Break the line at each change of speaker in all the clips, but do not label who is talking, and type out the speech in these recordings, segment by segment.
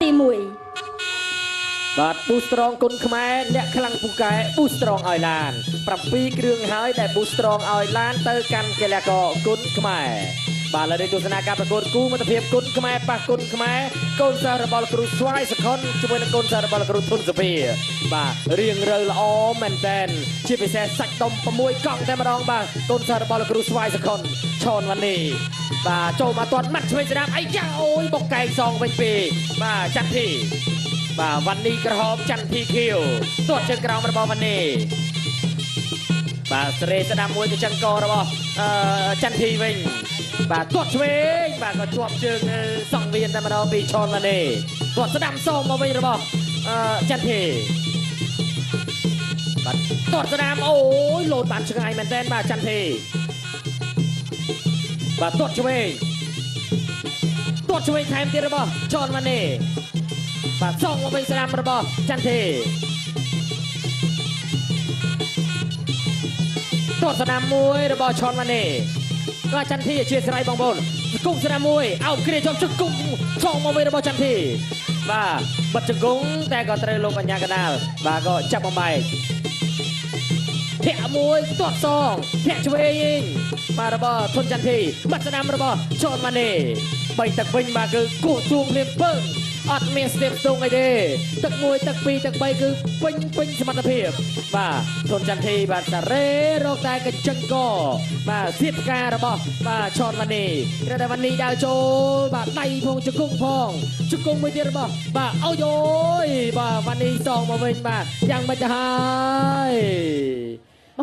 ទី1
បាទប៊ូស្រងគុណខ្មែរអ្នកខ្លាំងពូកែប៊ូស្រងឲ្យឡាន7គ្រឿងហើយដែលប៊ូស្រងឲ្យឡានទៅកាន់កីឡាករគុណខ្មែរបាទឥឡូវនេះទស្សនាការប្រកួតគូមិត្តភាពគុណខ្មែរប៉ះគុណខ្មែរកូនសិស្សរបស់លោកគ្រូស្វាយសខុនជាមួយនឹងកូនសិស្សរបស់លោកគ្រូធុនសុភាបាទរៀងរើល្អមែនតែនជាពិសេសសាច់ដុំ6កង់តែម្ដងបាទកូនសិស្សរបស់លោកគ្រូស្វាយសខុនឈនវ៉ានីបាទចូលមកទាត់ម៉ាត់ឆ្វេងស្ដាំអីយ៉ាអូយបុកកែងសងវិញពីបាទចាន់ធីបាទវ៉ានីក្រហមច័ន្ទធីខៀវទាត់ជើងក្រោមរបស់វ៉ានីបាទសេរីស្ដាំមួយទៅចង្ករបស់ច័ន្ទធីវិញបាទទាត់ឆ្វេងបាទក៏ជាប់ជើងសង្វៀនតែម្ដងពីឈនវ៉ានីទាត់ស្ដាំសងមកវិញរបស់ច័ន្ទធីបាទទាត់ស្ដាំអូយលោតបានឆ្ងាយមែនតើបាទច័ន្ទធីបាទទាត់ឆ្វេងថែមទៀតរបស់ឈនវ៉ានីបាទសងមកវិញស្ដាំរបស់ច័ន្ទធីទាត់ស្ដាំមួយរបស់ឈនវ៉ានីក៏ច័ន្ទធីជាស្រ័យបងប្អូនគុំស្ដាំមួយអោបគ្រាជាប់ជង្គង់សងមកវិញរបស់ច័ន្ទធីបាទបិទជង្គង់តែក៏ត្រូវលោកអញ្ញាកណ្ដាលបាទក៏ចាប់បំបែកធាក់មួយទាត់សងធាក់ឆ្វេងបាទរបស់ធុនច័ន្ទធីបាត់ស្ដាំរបស់ឈនវ៉ានីបីទឹកវិញបាទគឺគោះទួងភ្លាមពើអត់មានស្ទាបស្ទងអីទេទឹក1ទឹក2ទឹក3គឺពេញសមត្ថភាពបាទធុនច័ន្ទធីបាទតារ៉េរកតែកញ្ចឹងកបាទសៀតផ្ការបស់បាទឈនវ៉ានីត្រូវតែវ៉ានីដើរចូលបាទដៃផងជង្គង់មួយទៀតរបស់បាទអូយអូយបាទវ៉ានីសងមកវិញបាទយ៉ាងមិនទៅហើយ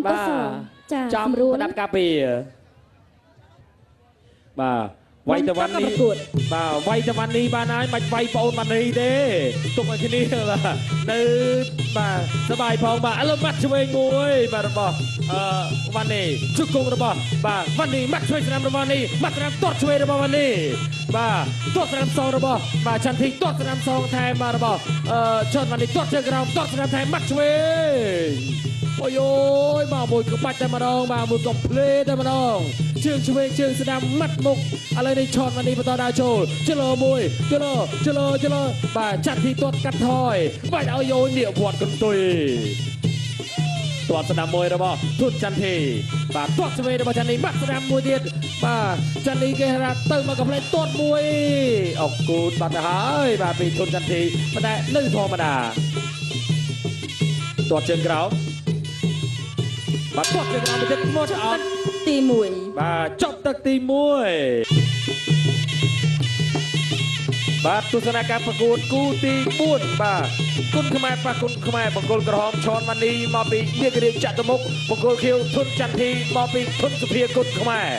បាទ
ចាំប្រដាប់ការពារបាទវាយតវ៉ានីបាទវាយតវ៉ានីបានហើយមិនវាយបងអូនវ៉ានីទេទុកឲ្យគ្នាបាទនៅបាទសบายផងបាទឥឡូវម៉ាត់ឆ្វេងមួយបាទរបស់វ៉ានីជង្គង់របស់បាទវ៉ានីម៉ាត់ឆ្វេងស្នាមរបស់វ៉ានីម៉ាត់ស្នាមទាត់ឆ្វេងរបស់វ៉ានីបាទទាត់ស្នាមសងរបស់បាទច័ន្ទធីទាត់ស្នាមសងថែមបាទរបស់ឈុនវ៉ានីទាត់ជើងក្រោមទាត់ស្នាមថែមម៉ាត់ឆ្វេងអូយអូយបាទមួយក្បាច់តែម្ដងបាទមួយកំភ្លេតែម្ដងជើងឆ្វេងជើងស្ដាំម៉ាត់មុខឥឡូវនេះឈុនវ៉ានីបន្តដើរចូលចលោមួយចលោបាទចាត់ទីទាត់កាត់ថយបាច់ឲ្យយោនេះវត្តកន្ទុយទាត់ស្ដាំមួយរបស់ធុនច័ន្ទធីបាទទាត់ឆ្វេងរបស់ច័ន្ទធីបាត់ស្ដាំមួយទៀតបាទច័ន្ទធីគេថាទៅមកកំភ្លេទាត់មួយអរគុណបាត់ទៅហើយបាទពីធុនច័ន្ទធីប៉ុន្តែនៅធម្មតាទាត់ជើងក្រោមបាទទាត់ជើងក្រោមទៅមកអត់
ទី1
បាទចប់ទឹកទី1បាទទស្សនការប្រកួតគូទី4បាទគុណខ្មែរប៉ះគុណខ្មែរបង្គោលក្រហមឈនវ៉ានីមកពីនាគរៀងចតុមុខបង្គោលខៀវធុនច័ន្ទធីមកពីធុនសុភាគុណខ្មែរ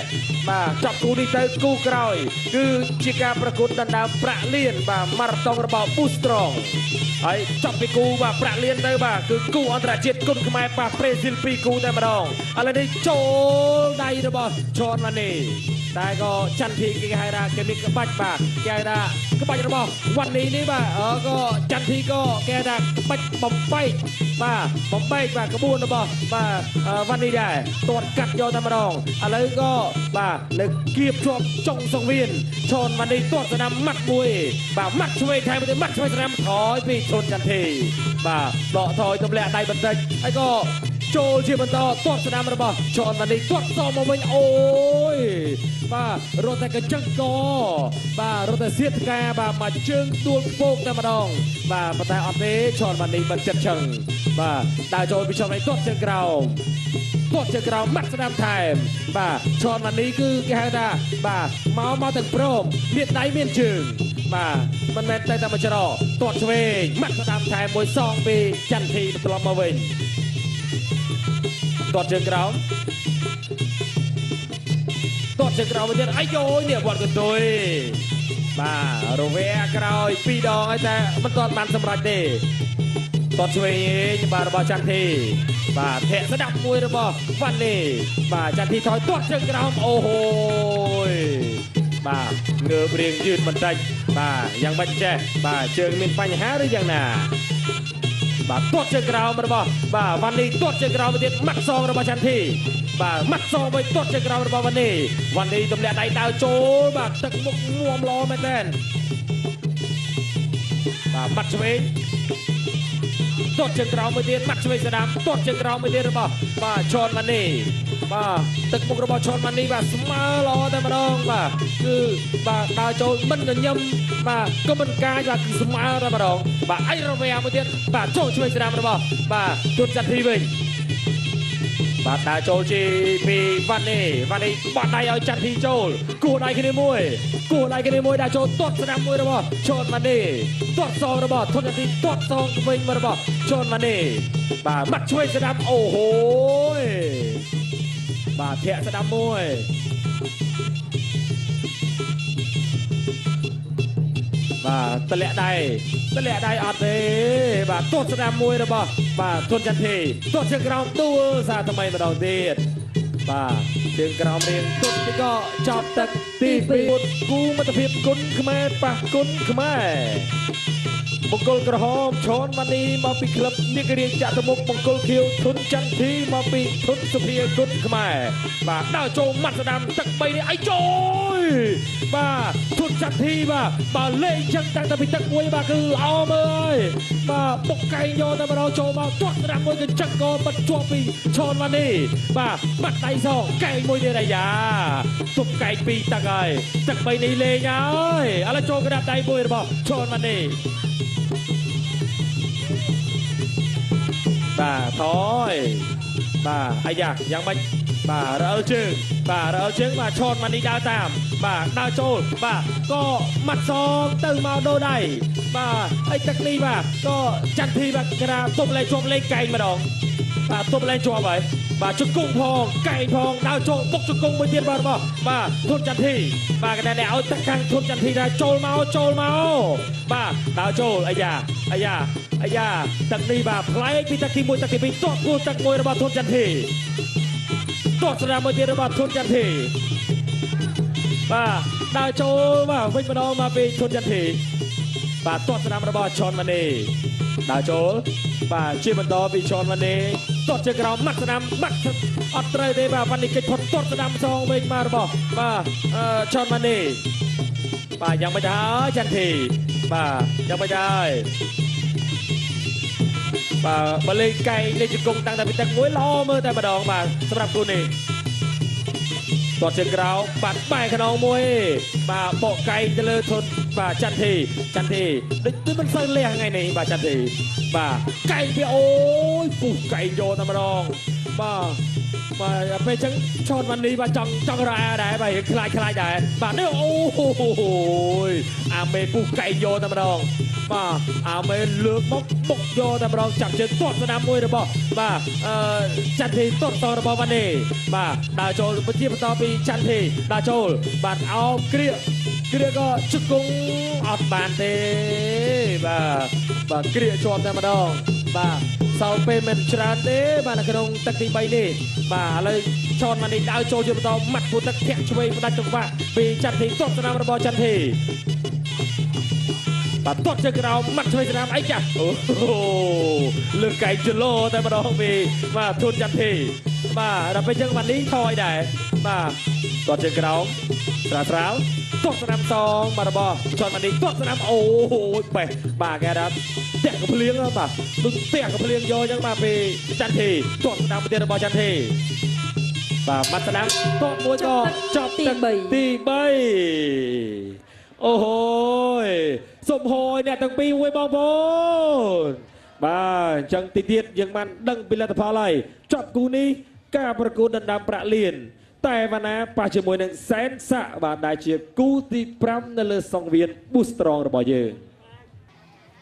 បាទចាប់គូនេះទៅគូក្រោយគឺជាការប្រកួតដណ្ដើមប្រាក់លានបាទម៉ារ៉ាតុងរបស់ប៊ូស្រងហើយចាប់ពីគូបាទប្រាក់លានទៅបាទគឺគូអន្តរជាតិគុណខ្មែរប៉ះប្រេស៊ីល2គូតែម្ដងឥឡូវនេះចូលដៃរបស់ឈនវ៉ានីតែក៏ច័ន្ទធីគេហៅថាគេមានក្បាច់បាទគេហៅថាក្បាច់របស់វ៉ានីនេះបាទក៏ច័ន្ទធីក៏គេថាក្បាច់បំបែកបាទក្បួនរបស់បាទវ៉ានីដែរទាត់កាត់យកតែម្ដងឥឡូវក៏បាទលើគៀបជាប់ចុងសង្វៀនឈនវ៉ានីទាត់ស្ដាំម៉ាត់មួយបាទម៉ាត់ឆ្វេងថែមទៅម៉ាត់ឆ្វេងស្ដាំថយពីឈុនច័ន្ទធីបាទដកថយទម្លាក់ដៃបន្តិចហើយក៏ចូលជាបន្តទាត់ស្ដាំរបស់ឈនវ៉ានីទាត់សងមកវិញអូយបាទរត់តែកញ្ចឹងកបាទរត់តែសៀតផ្កាបាទមកជើងទួលខ្ពកតែម្ដងបាទប៉ុន្តែអត់ទេឈនវ៉ានីមិនចិត្តឆឹងបាទដើរចូលពីឈនវ៉ានីទាត់ជើងក្រោមម៉ាត់ស្ដាំថែមបាទឈនវ៉ានីគឺគេហៅថាបាទមកទាំងព្រមមានដៃមានជើងបាទមិនមែនតែមកច្រកទាត់ឆ្វេងម៉ាត់ស្ដាំថែមមួយសងពីច័ន្ទធីត្រឡប់មកវិញទាត់ជើងក្រោមទាត់ជើងក្រោមទៅទៀតអាយយនេះវត្តកន្ទុយបាទរវែក្រោយ2ដងហើយតែមិនទាន់បានសម្រេចទេទាត់ឆ្វេងបាទរបស់ច័ន្ទធីបាទធាក់ស្ដាប់មួយរបស់វ៉ានីបាទច័ន្ទធីថយទាត់ជើងក្រោមអូហូយបាទងើបរៀងយឺតបន្តិចបាទយ៉ាងមិនចេះបាទជើងមានបញ្ហាឬយ៉ាងណាបាទទាត់ជើងក្រោមរបស់បាទវ៉ានីទាត់ជើងក្រោមទៅទៀតម៉ាត់សងរបស់ច័ន្ទធីបាទម៉ាត់សងវិញទាត់ជើងក្រោមរបស់វ៉ានីទម្លាក់ដៃដើរចូលបាទទឹកមុខមួមល្អមែនទែន បាទម៉ាត់ឆ្វេងទាត់ជើងក្រោមមួយទៀតម៉ាត់ឆ្វេងស្ដាំទាត់ជើងក្រោមមួយទៀតរបស់បាទឈុនម៉ានីបាទទឹកមុខរបស់ឈុនម៉ានីបាទស្មើល្អតែម្ដងបាទគឺបាទដើរចូលមិនញញឹមបាទក៏មិនកាយបាទគឺស្មើតែម្ដងបាទអៃរ៉ូវែមួយទៀតបាទចូលឆ្វេងស្ដាំរបស់បាទទុនចាត់ធីវិញបាទដើរចូលជាពីវ៉ានីបាត់ដៃឲ្យចាត់ធីចូលគួរដៃគ្នាមួយដើរចូលទាត់ស្ដាំមួយរបស់ឈុនម៉ានីទាត់សងរបស់ទុនចាត់ធីទាត់សងវិញមករបស់ឈុនម៉ានីបាទម៉ាត់ឆ្វេងស្ដាំអូហូយបាទធាក់ស្ដាំមួយបាទតលាក់ដៃអត់ទេបាទទាត់ស្ដាំមួយរបស់បាទទុនចន្ទធីទាត់ជើងក្រោមដួលសារថ្មីម្ដងទៀតបាទជើងក្រោមរៀងទុនទីក៏ចប់ទឹកទី2គូមិត្តភាពគុណខ្មែរប៉ះគុណខ្មែរបង្គោលក្រហមឈនម៉ានីមកពីក្លឹបនាគរៀងចាក់ទៅមុខបង្គោលខៀវធុនចន្ទធីមកពីធុនសុភាគុណខ្មែរបាទដើរចូលម៉ាត់ស្ដាំទឹក3នេះអីចូលបាទធុនចន្ទធីបាទលេងចឹងតាំងតែពីទឹកមួយបាទគឺល្អមើលបាទបុកកែងយកតែម្ដងចូលមកទាត់ស្ដាំមួយកញ្ចឹងក៏បិទជាប់ពីឈនម៉ានីបាទបាត់ដៃសងកែងមួយទៀតអាយ៉ាទប់កែងពីទឹកហើយទឹក3នេះលេងហើយឥឡូវចូលក្តាប់ដៃមួយរបស់ឈនម៉ានីបាទថយបាទអាយ៉ាយ៉ាងម៉េចបាទរអិលជើងបាទឈនម៉ានីដើរតាមបាទដើរចូលបាទក៏ម៉ាត់សងទៅមកដូរដៃបាទអីទឹកនេះបាទក៏ចាន់ធីបាទក្រាទប់លេងជាប់លេងកែងម្ដងបាទទប់លេងជាប់ហើយបាទជង្គង់ផងកែងផងដើរចូលបុកជង្គង់មួយទៀតបាទបាទធុនចន្ទធីបាទកណ្ដាលឲ្យទឹកខាងធុនចន្ទធីដែរចូលមកបាទដើរចូលអាយ៉ាទឹកនេះបាទផ្លែកពីទឹកទី1ទឹកទី2ទាត់គូទឹកមួយរបស់ធុនចន្ទធីទាត់ស្ដាំមួយទៀតរបស់ធុនចន្ទធីបាទដើរចូលបាទវិញម្ដងមកពីធុនចន្ទធីបាទទាត់ស្ដាំរបស់ឈុនម៉ានីដើរចូលបាទជាបន្តពីឈុនម៉ានីទាត់ជើងក្រោមម៉ាត់ស្ដាំបាត់អត់ត្រូវទេបាទវ៉ានីកិច្ចផុតទាត់ស្ដាំសងវិញមករបស់បាទឈុនម៉ានីបាទយ៉ាងមិនដែរចន្ទធីបាទយ៉ាងមិនដែរបាទបលេងកែងលេងជង្គង់តាំងតែពីទឹកមួយល្អមើលតែម្ដងបាទសម្រាប់គូនេះទាត់ជើងក្រោមបាត់បែកខ្នងមួយបាទបកកែងទៅលើធុនបាទចន្ទធីដូចមិនសូវលះថ្ងៃនេះបាទចន្ទធីបាទកែងវាអូយពុះកែងយកតែម្ដងបាទពេលចឹងឈុនម៉ានីបាទចង់រ៉ែដែរបាទខ្លាចដែរបាទនេះអូយអាមេពុះកែងយកតែម្ដងបាទអាមេលើកមកបុកយកតែម្ដងចាប់ជើងទាត់ស្ដាំមួយរបស់បាទចន្ទធីទាត់តរបស់វ៉ានីបាទដើរចូលជាបន្តពីចន្ទធីដើរចូលបាទអោបគ្រាក៏ជង្គង់អត់បានទេបាទគ្រាជាប់តែម្ដងបាទសល់ពេលមិនច្រើនទេបាទនៅក្នុងទឹកទី3នេះបាទឥឡូវឈុនម៉ានីដើរចូលជាបន្តម៉ាត់គូទឹកធាក់ឆ្វេងផ្ដាច់ចង្វាក់ពីចន្ទធីទាត់ស្ដាំរបស់ចន្ទធីបាទទាត់ជើងក្រោមម៉ាត់ឆ្វេងស្ដាំអីចាស់អូលើកកែងជឡោតែម្ដងពីបាទធុនចន្ទធីបាទដល់ពេលចឹងម៉ានីថយដែរបាទទាត់ជើងក្រោមស្រាលទាត់ស្ដាំសងបាទរបស់ឈុនម៉ានីទាត់ស្ដាំអូយបេះបាទគេថាតាក់កភ្លៀងបាទដូចតាក់កភ្លៀងយកចឹងបាទពីចន្ទធីទាត់ស្ដាំទៀតរបស់ចន្ទធីបាទម៉ាត់ស្ដាំទាត់មួយក៏ចប់ទឹកទី3អូហូយសុំហូយអ្នកទាំងពីរមួយបងប្អូនបាទអញ្ចឹងទីទៀតយើងបានដឹងពីលទ្ធផលហើយចប់គូនេះការប្រកួតដណ្ដើមប្រាក់លានតែវណ្ណាប៉ះជាមួយនឹងសែនសាក់បាទដែលជាគូទី5នៅលើសង្វៀន Boostrong របស់យើង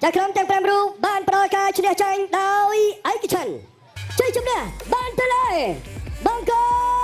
ចាក្រុមទាំង5រូបបានប្រកាសការឈ្នះចាញ់ដោយឯកជនជ័យជំនះបានទៅលើបង្គោល